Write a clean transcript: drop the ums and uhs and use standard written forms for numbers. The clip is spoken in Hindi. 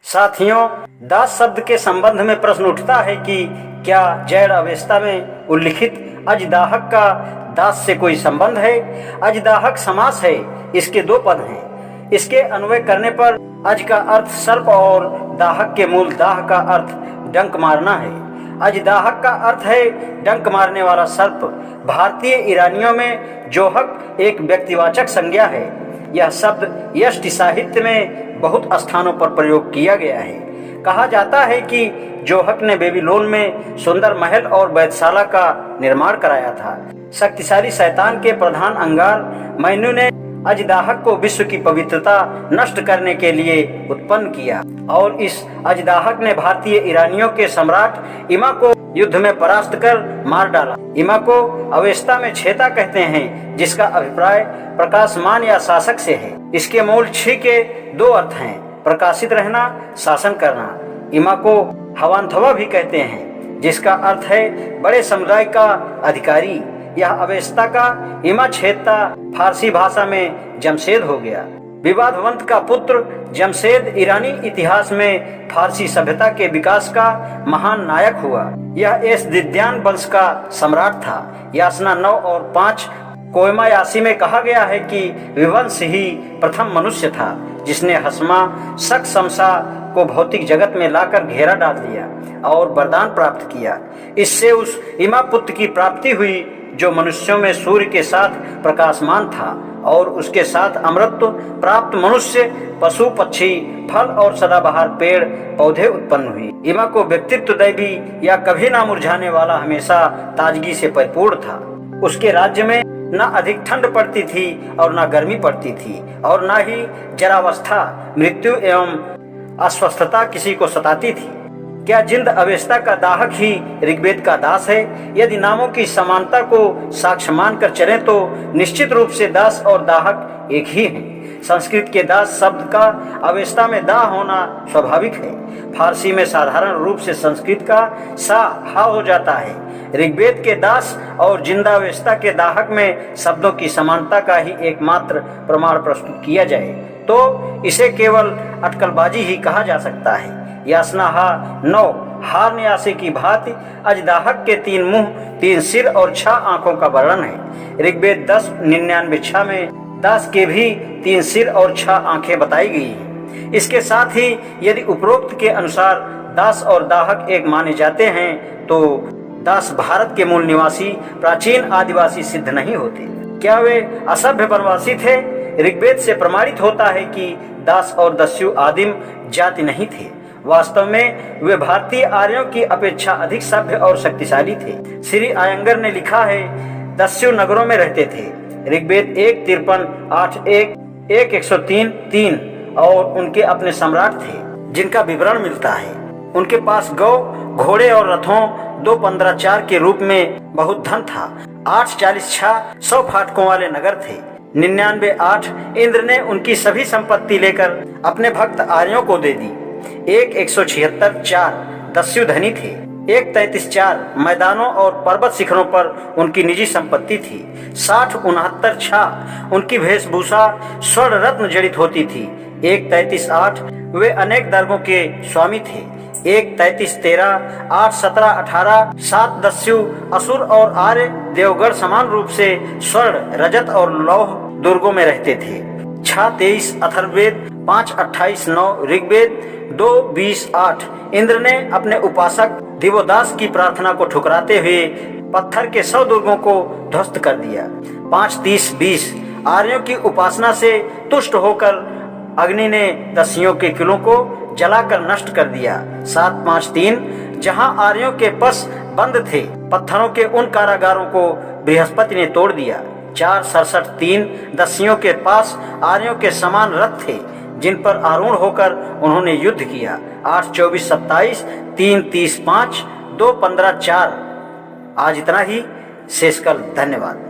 साथियों, दास शब्द के संबंध में प्रश्न उठता है कि क्या जैड़ अवस्था में उल्लिखित अजदाहक का दास से कोई संबंध है। अजदाहक समास है, इसके दो पद हैं। इसके अन्वय करने पर अज का अर्थ सर्प और दाहक के मूल दाह का अर्थ डंक मारना है। अजदाहक का अर्थ है डंक मारने वाला सर्प। भारतीय ईरानियों में जोहक एक व्यक्तिवाचक संज्ञा है। यह शब्द यष्टि साहित्य में बहुत स्थानों पर प्रयोग किया गया है। कहा जाता है कि जोहक ने बेबीलोन में सुंदर महल और वैधशाला का निर्माण कराया था। शक्तिशाली शैतान के प्रधान अंगार मैनू ने अजदाहक को विश्व की पवित्रता नष्ट करने के लिए उत्पन्न किया और इस अजदाहक ने भारतीय ईरानियों के सम्राट इमा को युद्ध में परास्त कर मार डाला। इमा को अवेस्ता में छेता कहते हैं, जिसका अभिप्राय प्रकाशमान या शासक से है। इसके मूल छी के दो अर्थ हैं, प्रकाशित रहना, शासन करना। इमा को हवांथवा भी कहते हैं, जिसका अर्थ है बड़े समुदाय का अधिकारी। यह अवेस्ता का इमा छेदता फारसी भाषा में जमशेद हो गया। विवादवंत का पुत्र जमशेद ईरानी इतिहास में फारसी सभ्यता के विकास का महान नायक हुआ। यह एसदिद्यान वंश का सम्राट था। यासना 9 और 5 कोयमा यासी में कहा गया है कि विवंश ही प्रथम मनुष्य था जिसने हसमा शक शमशा को भौतिक जगत में लाकर घेरा डाल दिया और वरदान प्राप्त किया। इससे उस इमा पुत्र की प्राप्ति हुई जो मनुष्यों में सूर्य के साथ प्रकाशमान था और उसके साथ अमृत प्राप्त मनुष्य, पशु, पक्षी, फल और सदाबहार पेड़ पौधे उत्पन्न हुई। इमा को व्यक्तित्व दैवी या कभी ना मुरझाने वाला हमेशा ताजगी से परिपूर्ण था। उसके राज्य में न अधिक ठंड पड़ती थी और न गर्मी पड़ती थी और न ही जरावस्था, मृत्यु एवं अस्वस्थता किसी को सताती थी। क्या जिंद अवेस्ता का दाहक ही ऋग्वेद का दास है? यदि नामों की समानता को साक्ष्य मानकर चले तो निश्चित रूप से दास और दाहक एक ही हैं। संस्कृत के दास शब्द का अवेस्ता में दाह होना स्वाभाविक है। फारसी में साधारण रूप से संस्कृत का सा हा हो जाता है। ऋग्वेद के दास और जिंदावेस्ता के दाहक में शब्दों की समानता का ही एकमात्र प्रमाण प्रस्तुत किया जाए तो इसे केवल अटकलबाजी ही कहा जा सकता है। यासना 9 हार न्यासी की भांति अजदाहक के 3 मुंह, 3 सिर और 6 आंखों का वर्णन है। ऋग्वेद 10:99 में दास के भी 3 सिर और 6 आंखें बताई गई हैं। इसके साथ ही यदि उपरोक्त के अनुसार दास और दाहक एक माने जाते हैं तो दास भारत के मूल निवासी प्राचीन आदिवासी सिद्ध नहीं होते। क्या वे असभ्य वनवासी थे? ऋग्वेद से प्रमाणित होता है कि दास और दस्यु आदिम जाति नहीं थे। वास्तव में वे भारतीय आर्यों की अपेक्षा अधिक सभ्य और शक्तिशाली थे। श्री आयंगर ने लिखा है, दस्यु नगरों में रहते थे। ऋग्वेद 1:53, 8:1, 1:103 और उनके अपने सम्राट थे जिनका विवरण मिलता है। उनके पास गौ, घोड़े और रथों 2:15-4 के रूप में बहुत धन था। 8:40 100 फाटकों वाले नगर थे। 99:8 इंद्र ने उनकी सभी संपत्ति लेकर अपने भक्त आर्यों को दे दी। 1:176 दस्यु धनी थे। 1:33 मैदानों और पर्वत शिखरों पर उनकी निजी संपत्ति थी। 60:69 उनकी वेशभूषा स्वर्ण रत्न जड़ित होती थी। 1:33 वे अनेक दर्गों के स्वामी थे। 1:33 8:17-18 7 दस्यु असुर और आर्य देवगढ़ समान रूप से स्वर्ण, रजत और लौह दुर्गों में रहते थे। 6:23 अथर्ववेद 5:28-9 ऋग्वेद 2:20-8 इंद्र ने अपने उपासक दिवोदास की प्रार्थना को ठुकराते हुए पत्थर के 100 दुर्गों को ध्वस्त कर दिया। 5:30-20 आर्यों की उपासना से तुष्ट होकर अग्नि ने दस्युओं के किलों को जलाकर नष्ट कर दिया। 7:5-3 जहां आर्यों के पस बंद थे, पत्थरों के उन कारागारों को बृहस्पति ने तोड़ दिया। 4:67-3 दस्युओं के पास आर्यों के समान रथ थे जिन पर आरूढ़ होकर उन्होंने युद्ध किया। 8:24-27 3:30-5 2:15-4 आज इतना ही। शेष कल। धन्यवाद।